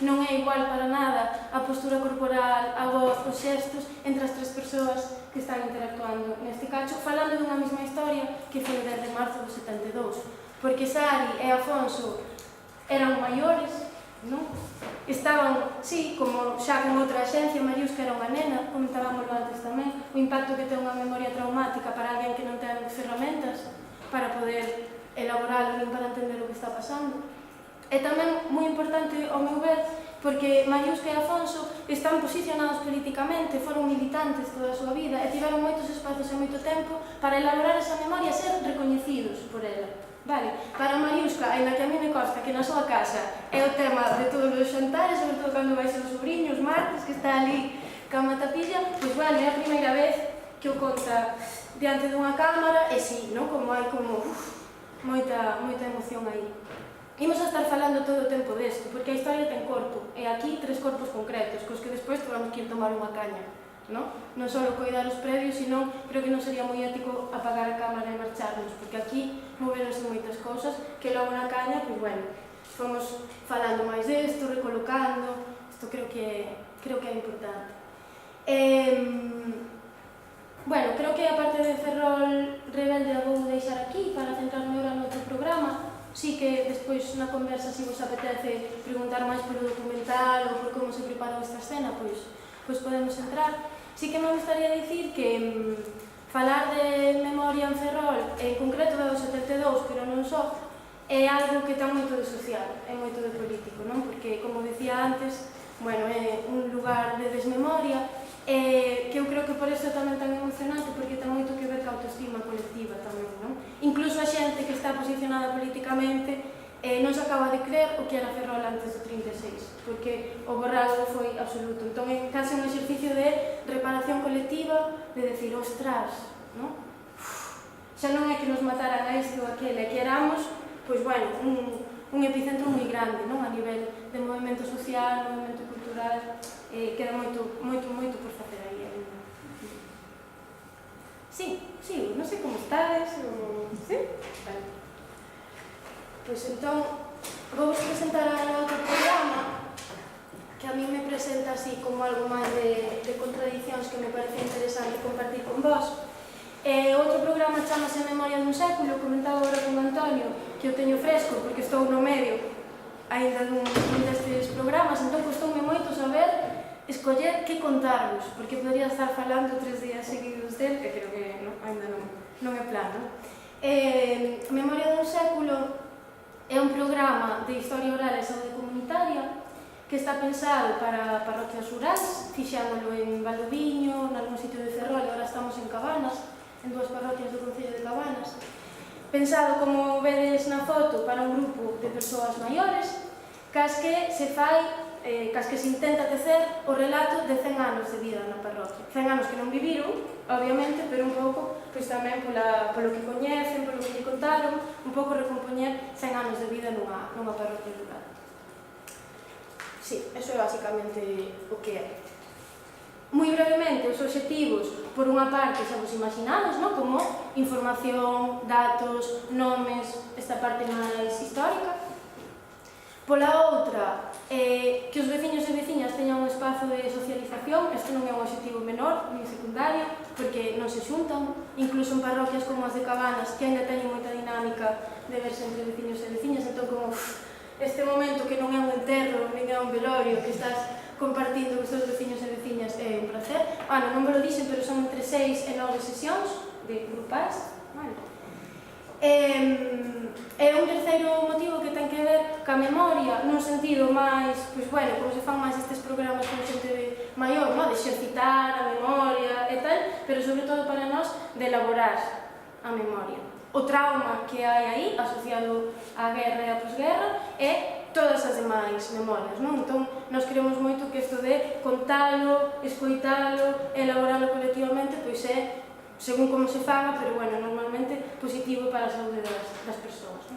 non é igual para nada a postura corporal, a voz, os xestos entre as tres persoas que están interactuando neste cacho, falando dunha mesma historia que foi o 10 de marzo do 72, porque Sari e Afonso eran maiores, non? Estaban, sí, como xa con outra axencia, Marius, que era unha nena, comentábamos antes tamén, o impacto que ten unha memoria traumática para alguén que non ten ferramentas para poder elaboralo nin para entender o que está pasando. É tamén moi importante, ao meu ver, porque Marius e Afonso están posicionados políticamente, foron militantes toda a súa vida e tiveron moitos espacios e moito tempo para elaborar esa memoria e ser recoñecidos por ela. Vale, para Mariusca, ainda que a mí me consta que na súa casa é o tema de todos os xantares, sobre todo cando vai ser o sobrinho, os martes, que está ali ca matapilla, pois vale, é a primeira vez que o conta diante dunha cámara, e sí, non? Como hai como moita emoción aí. Imos a estar falando todo o tempo desto, porque a historia ten corpo, e aquí 3 corpos concretos, cos que despois vamos que ir tomar unha caña. Non só coidar os previos, senón creo que non sería moi ético apagar a cámara e marcharnos, porque aquí moveronse moitas cousas que logo na caña, pois bueno, fomos falando máis desto, recolocando, isto creo que é importante. Bueno, creo que a parte de Ferrol Rebelde a vou deixar aquí para centrarme agora no outro programa. Sí que despois na conversa, se vos apetece preguntar máis polo documental ou por como se preparou esta escena, pois podemos entrar. Sí que me gustaría dicir que falar de memoria en Ferrol, en concreto do 72, pero non só, é algo que ten moito de social, é moito de político, non? Porque, como dicía antes, bueno, é un lugar de desmemoria, que eu creo que por iso tamén tan emocionante, porque ten moito que ver ca autoestima colectiva tamén, non? Incluso a xente que está posicionada políticamente non se acaba de creer o que era Ferrol antes do 36, porque o borrado foi absoluto. Entón é case un exercicio de reparación colectiva, de decir, ostras, non? Xa non é que nos mataran a este ou aquele, que éramos, pois bueno, un epicentro moi grande, non? A nivel de movimento social, movimento cultural, queda moito por facer aí. Sí, non sei como estades, ou... Sí? Vale. Pois entón, vou presentar a outro programa que a mí me presenta así como algo máis de contradicións que me parece interesante compartir con vos. Outro programa chamase Memoria dun século, comentaba agora con Antonio, que eu teño fresco porque estou no medio ainda dun destes programas, entón costoume moito saber escoller que contarvos, porque podría estar falando 3 días seguidos del, que creo que ainda non é plano. Memoria dun século é un programa de historia oral e saúde comunitaria que está pensado para parroquias rurais, fixándolo en Valdoviño, en algún sitio de Ferrol, agora estamos en Cabanas, en 2 parroquias do Concello de Cabanas. Pensado, como vedes na foto, para un grupo de persoas maiores, cas que se fai, cas que se intenta tecer o relato de 100 anos de vida na parroquia. 100 anos que non viviron, obviamente, pero un pouco pois tamén polo que coñecen, polo que lle contaron, un pouco recompoñer 100 anos de vida nunha parroquia rural. Sí, eso é basicamente o que é. Moi brevemente, os obxectivos, por unha parte, xa vos imaginades, non? Como información, datos, nomes, esta parte máis histórica. Pola outra, que os veciños e veciñas teñan un espazo de socialización. Este non é un objetivo menor, ni secundario, porque non se xuntan, incluso en parroquias como as de Cabanas, que ainda teñen moita dinámica de verse entre veciños e veciñas, entón como este momento que non é un enterro, nin é un velorio, que estás compartindo os teus veciños e veciñas, é un placer. Non me lo dixen, pero son entre 6 e 9 sesións de grupais, vale? É un terceiro motivo que ten que ver ca memoria, nun sentido máis, pois bueno, como se fan máis estes programas con xente maior, de exercitar a memoria e tal, pero sobre todo para nós de elaborar a memoria. O trauma que hai aí, asociado á guerra e á posguerra, é todas as demais memorias, non? Entón, nós queremos moito que isto de contalo, escoitalo, elaboralo colectivamente, pois é según como se faga, pero bueno, normalmente positivo para a saúde das persoas.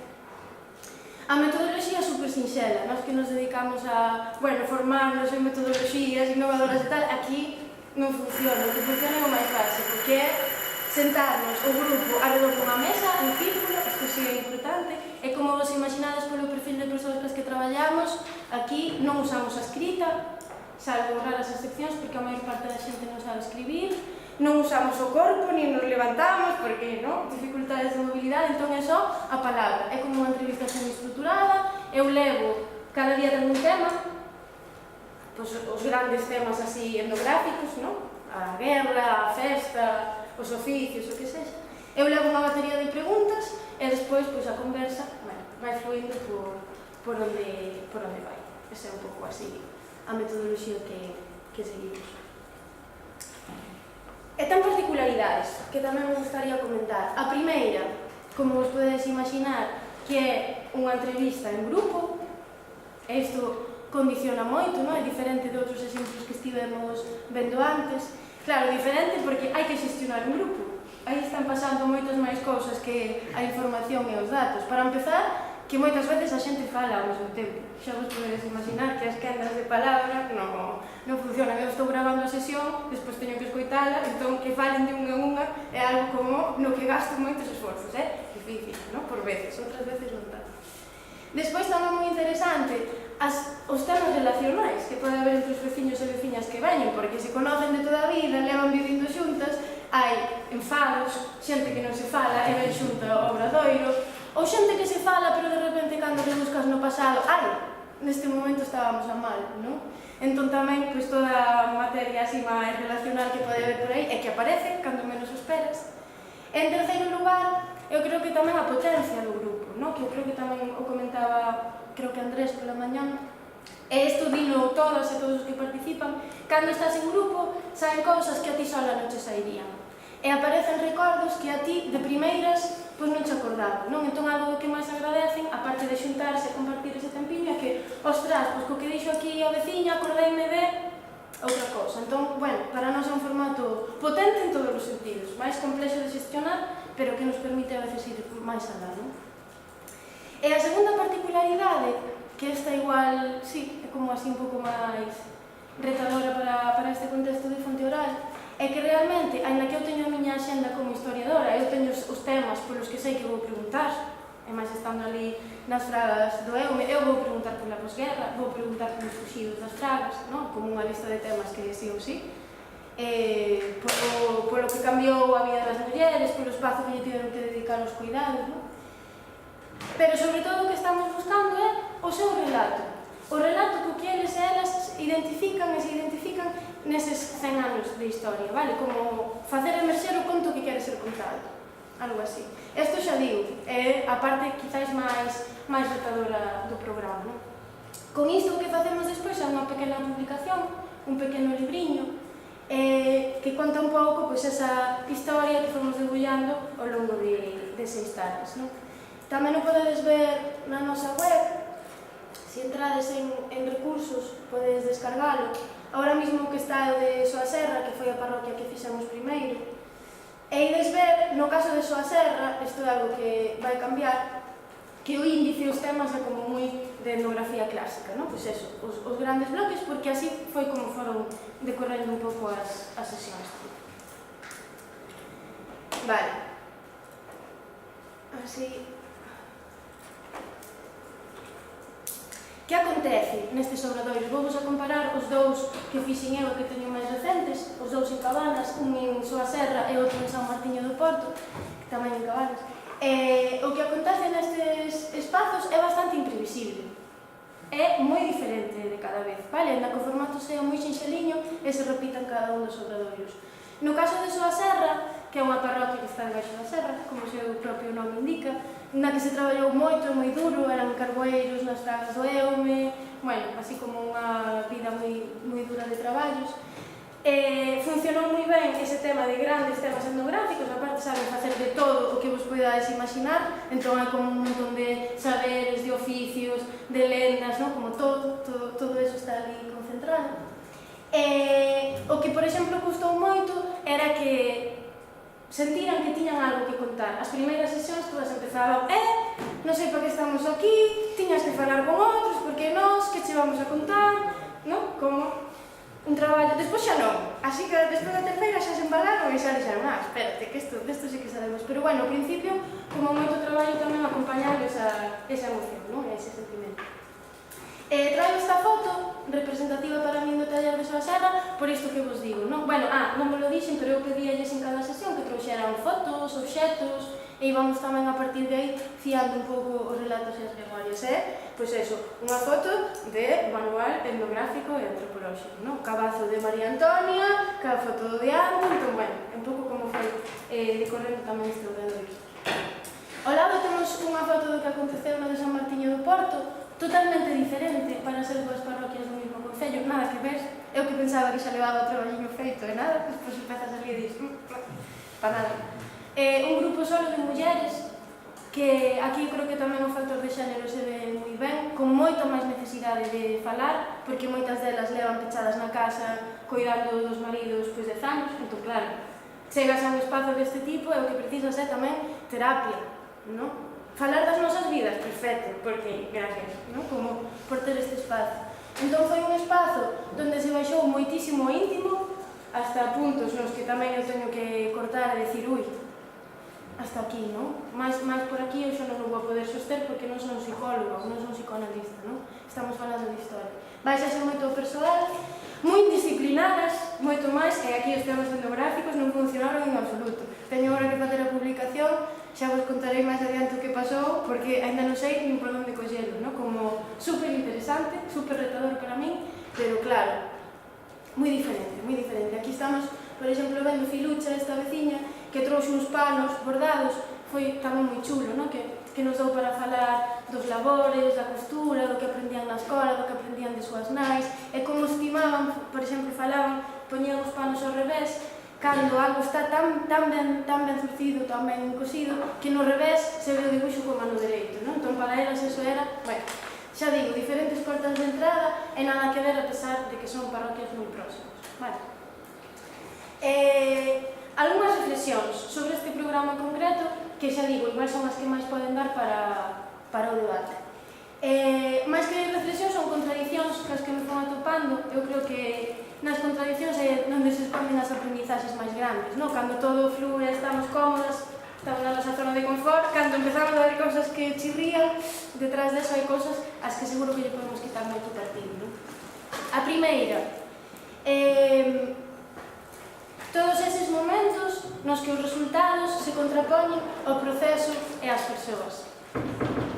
A metodoloxía é super sinxela, nós que nos dedicamos a, bueno, formarnos en metodoloxías innovadoras e tal, aquí non funciona, o que funciona é o máis básico, que é sentarnos o grupo alrededor dunha mesa, en círculo, isto sí é importante, e como vos imaginades polo perfil de persoas que traballamos, aquí non usamos a escrita, salvo raras excepcións, porque a maior parte da xente non sabe escribir, non usamos o corpo, ni nos levantamos, porque, non, dificultades de mobilidade, entón é só a palabra. É como unha entrevista semi-estruturada, eu levo, cada día ten un tema, pois, os grandes temas así etnográficos, non? A guerra, a festa, os oficios, o que sexa. Eu levo unha batería de preguntas e despois pois, a conversa vai fluindo por onde vai. Esa é un pouco así a metodoloxía que seguimos. E ten particularidades que tamén me gustaría comentar. A primeira, como vos podedes imaginar, que é unha entrevista en grupo, e isto condiciona moito, non? É diferente de outros exemplos que estivemos vendo antes. Claro, diferente porque hai que xestionar un grupo. Aí están pasando moitas máis cousas que a información e os datos. Para empezar, que moitas veces a xente fala ao mesmo tempo. Xa vos podedes imaginar que as quendas de palabra non funcionan. Eu estou gravando a sesión, despois teño que escoitala, entón que falen de unha en unha é algo como no que gasto moitos esforzos, é difícil, non? Por veces, outras veces non tanto. Despois tamén moi interesante os temas relacionais que pode haber entre os veciños e veciñas que veñen, porque se conocen de toda a vida, levan vivindo xuntas, hai enfados, xente que non se fala e ven xunta ao obradoiro, ou xente que se fala pero de repente cando te buscas no pasado, neste momento estábamos a mal, non? Entón tamén, pois toda a materia así máis relacional que pode haber por aí é que aparece cando menos o esperas. En terceiro lugar, eu creo que tamén a potencia do grupo, non? Que eu creo que tamén o comentaba, creo que Andrés pola mañán, e isto dino todas e todos os que participan, cando estás en grupo, saen cousas que a ti sola non che sairían. E aparecen recordos que a ti, de primeiras, pois non che acordaban, non? Entón, algo que máis agradecen, aparte de xuntarse e compartir ese tempiño, é que, ostras, pois co que dixo aquí a veciña, acordeime de outra cousa. Entón, bueno, para nós é un formato potente en todos os sentidos, máis complexo de xestionar, pero que nos permite a veces ir máis alá, non? E a segunda particularidade, que esta igual, sí, é como así un pouco máis retadora para este contexto de fonte oral, é que realmente, ainda que eu teño a miña axenda como historiadora, eu teño os temas polos que sei que vou preguntar, e máis estando ali nas fragas do Eume, eu vou preguntar pola posguerra, vou preguntar polos fuxidos das fragas, non? Como unha lista de temas que sí ou sí, polo que cambiou a vida das mulleres, polo espazo que lle tiveron que dedicar aos cuidados, non? Pero sobre todo o que estamos buscando é o seu relato. O relato co que eles e elas identifican e se identifican neses 100 anos de historia, vale? Como facer emerxer o conto que quere ser contado, algo así. Isto xa digo, é a parte quizáis máis retadora do programa, non? Con isto o que facemos despois é unha pequena publicación, un pequeno libriño, que conta un pouco pois, esa historia que fomos debullando ao longo de 6 tardes, non? Tamén o podedes ver na nosa web. Se entrades en recursos, podedes descargalo. Ahora mismo que está o de Soaserra, que foi a parroquia que fixamos primeiro. E ides ver, no caso de Soaserra, isto é algo que vai cambiar, que o índice e os temas é como moi de etnografía clásica, non? Pois eso, os grandes bloques, porque así foi como foron decorrendo un pouco as sesións. Vale. Así... Que acontece nestes obradoiros? Vou vos a comparar os dous que fixen eu que teño máis recentes, os dous en Cabanas, un en Soaserra e outro en San Martiño do Porto, que tamén en Cabanas. O que acontece nestes espazos é bastante imprevisible. É moi diferente de cada vez, vale? Ainda que o formato sea moi sinxeliño e se repitan cada un dos obradoiros. No caso de Soaserra, que é unha parroquia que está debaixo da serra, como o seu propio nome indica, na que se traballou moito e moi duro, eran carboeiros nas fragas do Eume, bueno, así como unha vida moi dura de traballos. Funcionou moi ben ese tema de grandes temas etnográficos, aparte saben facer de todo o que vos podades imaginar, entón hai como un montón de saberes, de oficios, de lendas, non? Como todo eso está ali concentrado. O que, por exemplo, custou moito era que sentiran que tiñan algo que contar. As primeiras sesións todas empezaban non sei para que estamos aquí, tiñas que falar con outros, porque nós, que che vamos a contar, non? Como un traballo, despois xa non, así que despois da terceira xa se embalaron e xa dixeron, espérate, que desto sí que sabemos, pero bueno, ao principio, como moito traballo tamén acompañando esa emoción, non? Ese sentimento. Traio esta foto representativa para min do taller de Soa Serra por isto que vos digo, non? Bueno, non me lo dixen, pero eu pedíalles en cada sesión que trouxeran fotos, obxetos, e íbamos tamén a partir de aí fiando un pouco os relatos e as memorias, pois eso, unha foto de manual etnográfico e antropolóxico, non? Cabazo de María Antonia, cada foto de Ando, entón, bueno, un pouco como foi decorrendo tamén este ordenador aquí. Ao lado temos unha foto do que aconteceu no de San Martiño do Porto, totalmente diferente para ser dúas parroquias do mesmo concello, nada que ver. Eu que pensaba que xa levaba o traballiño feito e nada, despois empezas a salir e dis, para nada. Un grupo solo de mulleres, que aquí creo que tamén o factor de xénero se ve moi ben, con moita máis necesidade de falar, porque moitas delas levan pechadas na casa, cuidando dos maridos 10 anos, entón claro, chegas a un espazo deste tipo e o que precisas é tamén terapia, non? Falar das nosas vidas, perfecto, porque, gracias, non? Como por ter este espazo. Entón foi un espazo onde se baixou moitísimo íntimo, hasta puntos nos que tamén eu teño que cortar e decir, hasta aquí, non? Mais por aquí eu xa non o vou poder soster porque non son psicóloga, non son psicoanalista, non? Estamos falando de historia. Baixase moito persoal, moi disciplinadas, moito máis, e aquí os temas etnográficos non funcionaron en absoluto. Teño agora que facer a publicación, xa vos contarei máis adiante o que pasou, porque ainda non sei nin por onde collelo, non? Como super interesante, super retador para min, pero claro, moi diferente, moi diferente. Aquí estamos, por exemplo, vendo Filucha, esta veciña, que trouxe uns panos bordados, foi tamén moi chulo, non? Que nos dou para falar dos labores, da costura, do que aprendían na escola, do que aprendían de súas nais, e como estimaban, por exemplo, falaban, poñían os panos ao revés, cando algo está tan ben zurcido, tan ben cosido, que no revés se ve o dibuixo co mano dereito, non? Entón, para elas eso era, bueno, xa digo, diferentes portas de entrada e nada que ver a pesar de que son parroquias moi próximas. Vale. Algúnas reflexións sobre este programa en concreto, que xa digo, igual son as que máis poden dar para o debate. Mais que reflexións son contradicións que as que me fon atopando, eu creo que nas contradicións é onde se esconden as aprendizaxes máis grandes, non? Cando todo flúe, estamos cómodas, estamos na nosa zona de confort, cando empezamos a ver cousas que chirrían, detrás deso hai cousas as que seguro que lle podemos quitar moito partido, non? A primeira, todos eses momentos nos que os resultados se contrapoñen ao proceso e ás persoas.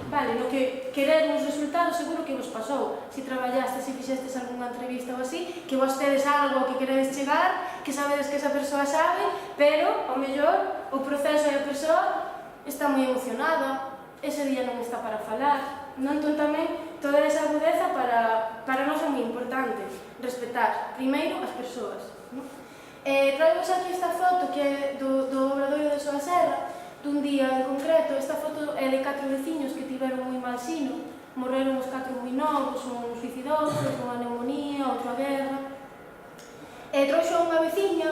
Vale, no que querer uns resultados seguro que vos pasou. Se traballaste, se fixestes algunha entrevista ou así, que vos tedes algo ao que queredes chegar, que sabedes que esa persoa sabe, pero, ao mellor, o proceso e a persoa está moi emocionada, ese día non está para falar, non? Entón tamén toda esa agudeza para nós é moi importante respetar, primeiro, as persoas, non? Traemos aquí esta foto que é do Obradoiro de Soa Serra, dun día en concreto. Esta foto é de 4 veciños que tiveron moi mal sino, morreron os 4 moi novos, un suicidoso, unha neumonía, outro a guerra. Trouxo unha veciña,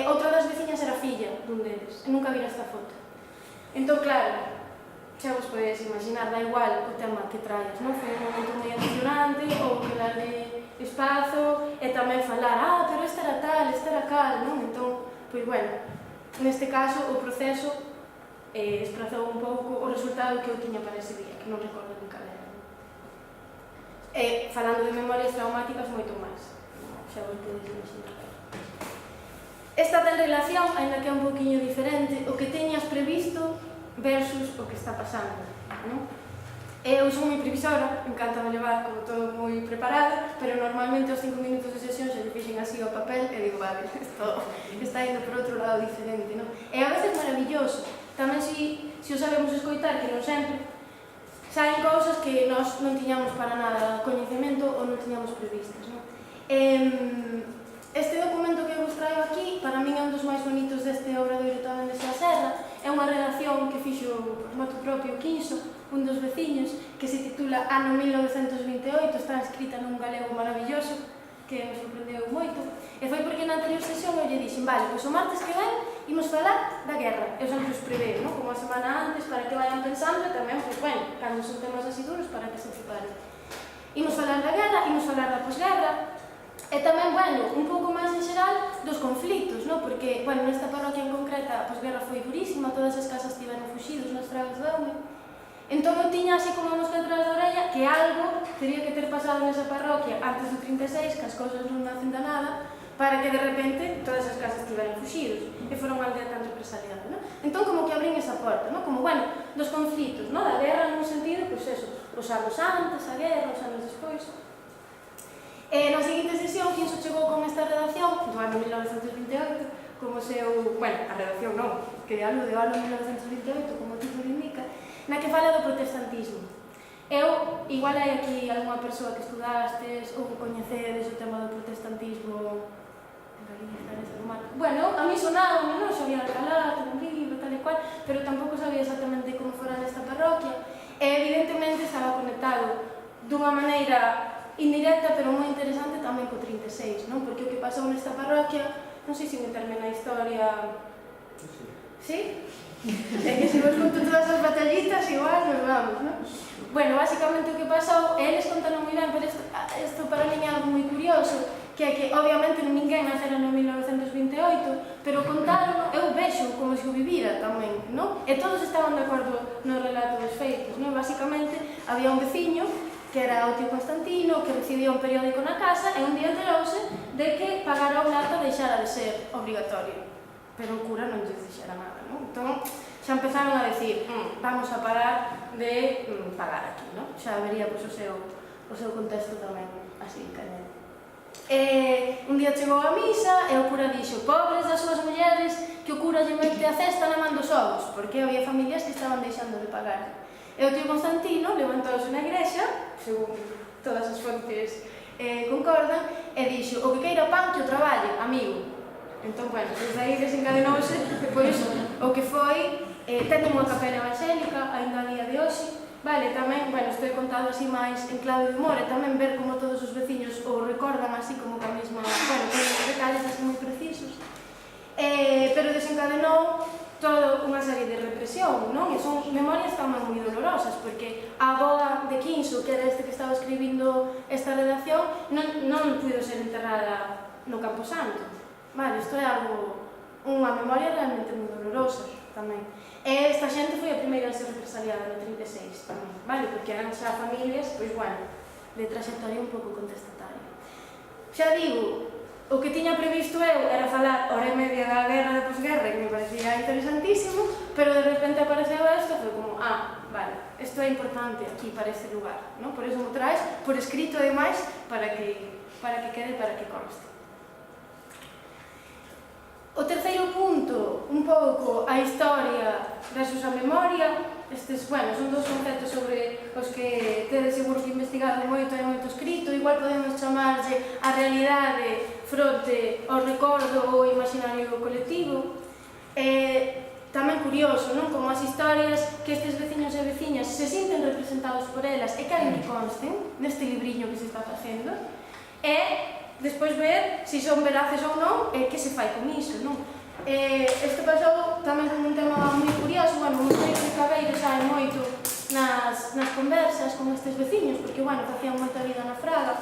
outra das veciñas era filla dun deles, e nunca vira esta foto. Entón, claro, xa vos podedes imaginar, dá igual o tema que traes, non? Foi un momento moi emocionante, ou que darle espazo, e tamén falar, pero esta era tal, esta era cal, non? Entón, pois, bueno, neste caso, o proceso desprazou un pouco o resultado que eu tiña para ese día, que non recordo nunca era. Falando de memorias traumáticas, moito máis. Xa vos podedes imaginar. Esta ten relación, ainda que é un poquinho diferente, o que teñas previsto versus o que está pasando, non? Eu son moi previsora, encántame levar como todo moi preparado, pero normalmente aos 5 minutos de sesión xa lle fixen así ao papel e digo, vale, isto está indo por outro lado diferente, non? E a veces maravilloso. Tamén se o sabemos escoitar, que non sempre, saen cousas que nós non tiñamos para nada coñecemento ou non tiñamos previstas, non? Este documento que vos traio aquí, para min é un dos máis bonitos deste Obradoiro tamén de Soa Serra. É unha redacción que fixo por moto propio Quinso, un dos veciños, que se titula Ano 1928, está escrita nun galego maravilloso, que me sorprendeu moito. E foi porque na anterior sesión eu lle dixen, vale, pois o martes que ven imos falar da guerra. Eu sempre os preveo, non? Como a semana antes, para que vayan pensando, e tamén, pois, bueno, cando son temas así duros, para que se preparen. Imos falar da guerra, imos falar da posguerra, e tamén, bueno, bueno, un pouco máis en xeral dos conflitos, non? Porque, bueno, nesta parroquia en concreta, a posguerra foi durísima, todas as casas tiveron fuxidos nas fragas de Aume. Entón eu tiña así como a mosca detrás da orella que algo teria que ter pasado nesa parroquia antes do 36, que as cousas non nacen da nada, para que de repente todas as casas tiveran fuxidos e fora unha aldea tan represaliada, non? Entón como que abrín esa porta, non? Como, bueno, dos conflitos, non? Da guerra nun sentido, pois eso, os anos antes, a guerra, os anos despois. Na seguinte sesión, Quinso chegou con esta redacción do ano 1928 como seu, bueno, a redacción non, que alude ao ano 1928 como o título indica, na que fala do protestantismo. Eu, igual hai aquí algunha persoa que estudastes ou coñecedes o tema do protestantismo en Galicia, nese lugar. Bueno, a mí sonaba, non? Xa había Alcalá, un libro, tal e cual, pero tampouco sabía exactamente como fora nesta parroquia. E evidentemente estaba conectado dunha maneira indirecta, pero moi interesante tamén co 36, non? Porque o que pasou nesta parroquia, non sei se meterme na historia... Sí? É que se vos conto todas as batallitas, igual nos vamos, non? Bueno, basicamente o que pasou, eles contaron moi ben, pero isto para mí é algo moi curioso, que é que, obviamente, ninguén nacera no 1928, pero contaron, eu vexo como se o vivira tamén, non? E todos estaban de acordo no relato dos feitos, non? Basicamente, había un veciño que era o tío Constantino, que recibía un periódico na casa e un día enterouse de que pagar o lata deixara de ser obligatorio. Pero o cura non lles dixera nada, non? Entón, xa empezaron a decir, vamos a parar de pagar aquí, non? Xa vería pois, o seu contexto tamén así, cañón. Un día chegou a misa e o cura dixo, pobres das súas mulleres, que o cura lle mete a cesta na man dos ovos, porque había familias que estaban deixando de pagar. E o tío Constantino levantouse na igrexa, según todas as fontes concordan, e dixo, o que queira pan que o traballe, amigo. Entón, bueno, desde aí desencadenouse, depois o que foi, tendo unha capela evangélica, ainda a día de hoxe, vale, tamén, bueno, estou contado así máis en clave de humor, e tamén ver como todos os veciños o recordan así como que a mesma, bueno, con os detalles así moi precisos, pero desencadenou toda unha serie de represión, non? E son memorias tamén moi dolorosas, porque a avoa de Quinso, que era este que estaba escribindo esta redacción, non puido ser enterrada no Camposanto. Vale, isto é algo, unha memoria realmente moi dolorosa tamén. E esta xente foi a primeira a ser represaliada no 36 tamén, vale? Porque eran xa familias, pois, bueno, de trayectoria un pouco contestataria. Xa digo, o que tiña previsto eu era falar hora e media da guerra de posguerra, que me parecía interesantísimo, pero de repente apareceu isto, foi como, vale, isto é importante aquí para este lugar, non? Por iso mo traes, por escrito ademais, para que quede, para que conste. O terceiro punto, un pouco a historia versus a memoria. Estes, bueno, son dos conceptos sobre os que tedes seguro que investigado moito, hai moito escrito, igual podemos chamarlle a realidade fronte ao recordo ou imaginario colectivo. Tamén curioso, non? Como as historias que estes veciños e veciñas se sinten representados por elas e queren que consten neste libriño que se está facendo, e despois ver se son veraces ou non e que se fai con iso, non? Este pasou tamén como un tema moi curioso, bueno, os meus de Cabeiro saen moito nas conversas con estes veciños, porque, bueno, facían moita vida na Fraga.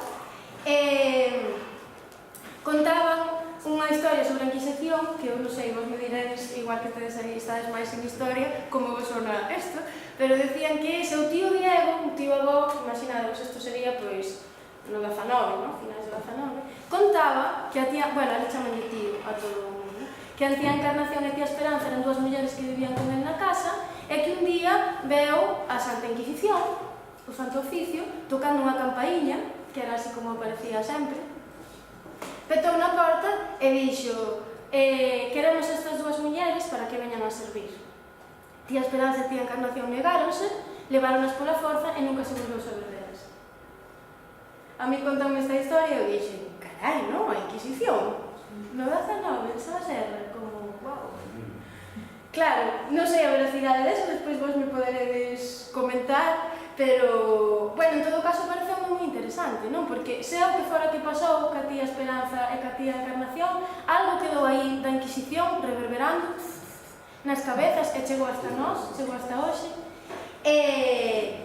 Contaban unha historia sobre a Inquisición, que eu non sei, vos me diredes, igual que tedes aí, estades máis en historia, como vos sona isto, pero decían que seu tío Diego, un tío avó, imaginadvos, isto sería, pois, no 19, non? Finais do 19, contaba que a tía, bueno, ele chaman de tío a todo o mundo, que a tía Encarnación e a tía Esperanza eran dúas mulleres que vivían con ele na casa e que un día veu a Santa Inquisición, o Santo Oficio, tocando unha campaíña, que era así como aparecía sempre, petou na porta e dixo, queremos estas dúas mulleres para que veñan a servir. Tía Esperanza e tía Encarnación negáronse, leváronas pola forza e nunca se volveu saber delas. A mí contanme esta historia e eu dixen, carai, non? A Inquisición? No 19, esa serra, como, wow. Claro, non sei a veracidade deso, despois vos me poderedes comentar, pero, bueno, en todo caso parece moi interesante, non? Porque sea o que fora que pasou ca tía Esperanza e ca tía Encarnación, algo quedou aí da Inquisición reverberando nas cabezas e chegou hasta nós, chegou hasta hoxe.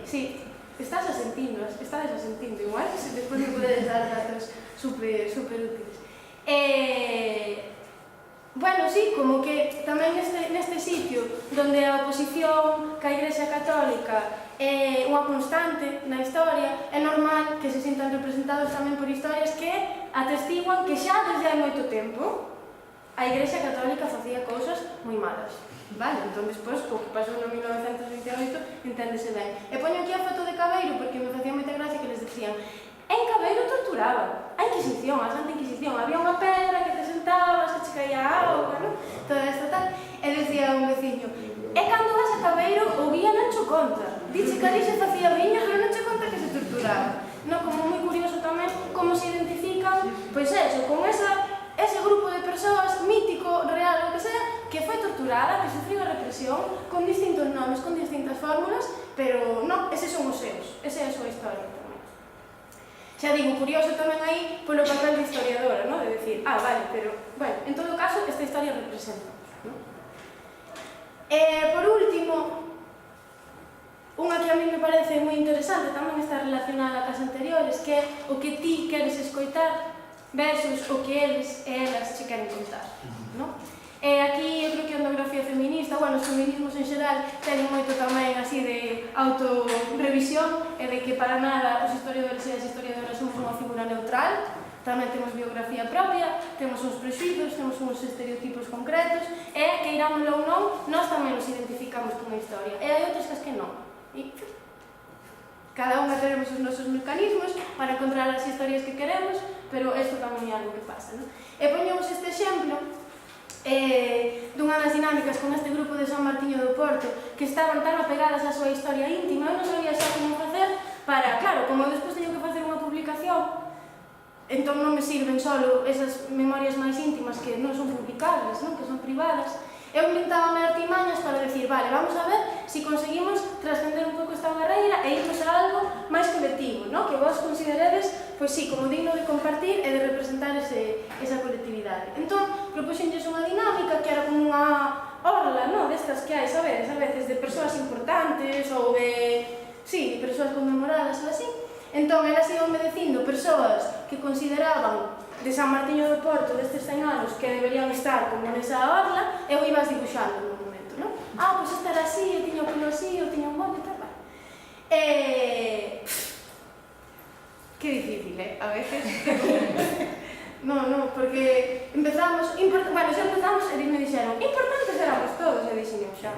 Sí, estades a sentindo igual, se despois me podedes dar datos super útiles. Bueno, sí, como que tamén neste sitio donde a oposición ca Igrexa Católica é unha constante na historia, é normal que se sintan representados tamén por historias que atestiguan que xa desde hai moito tempo a Igrexa Católica facía cousas moi malas. Vale, entón despois, o que pasou no 1928, enténdese ben. E poño aquí a foto de Cabeiro porque me facía moita gracia que les decían en Cabeiro torturaban, a Inquisición, a Santa Inquisición, había unha pedra que te sentabas, que che caía auga, non? Toda esta tal, e decía un veciño, e cando vas a Cabeiro, o guía non cho conta, dixe que ali se facía viña, pero non che conta que se torturaba. Non, como moi curioso tamén, como se identifican, pois eso, con ese grupo de persoas, mítico, real, o que sea, que foi torturada, que sufriu a represión, con distintos nomes, con distintas fórmulas, pero non, eses son os seus, esa é a súa historia tamén. Xa digo, curioso tamén aí polo papel de historiadora, non? De decir, vale, pero, bueno, en todo caso, esta historia representa, non? Por último, unha que a mí me parece moi interesante, tamén está relacionada cas anteriores, que é o que ti queres escoitar versus o que eles e elas che queren contar, non? Aquí eu creo que a etnografía feminista, bueno, os feminismos en xeral tenen moito tamén así de autorrevisión e de que para nada os historiadores e as historiadoras somos unha figura neutral, tamén temos biografía propia, temos uns prexuizos, temos uns estereotipos concretos e, queirámoslo ou non, nós tamén nos identificamos con a historia e hai outras que non. Cada unha tenemos os nosos mecanismos para encontrar as historias que queremos, pero isto tamén é algo que pasa, non? E poñemos este exemplo dunha das dinámicas con este grupo de San Martiño do Porto que estaban tan apegadas á súa historia íntima, eu non sabía xa como facer para, claro, como despois teño que facer unha publicación, entón non me sirven solo esas memorias máis íntimas que non son publicables, non? Que son privadas. Eu inventábame artimañas para decir, vale, vamos a ver se conseguimos trascender un pouco esta barreira e irnos a algo máis colectivo, non? Que vos consideredes, pois sí, como digno de compartir e de representar esa colectividade. Entón, propuxenlles unha dinámica que era como unha orla, non? Destas que hai, sabedes, a veces de persoas importantes ou de, sí, de persoas conmemoradas ou así. Entón, elas ibanme dicindo persoas que consideraban de San Martiño do Porto destes 100 anos que deberían estar como nesa orla, eu ibas dibuixando no momento, non? Pois esta era así, eu tiña o pelo así, eu tiña un bote, tal, tal. Que difícil, a veces. Non, porque empezamos, bueno, xa empezamos e me dixeron, importantes éramos todos, e dixen eu xa.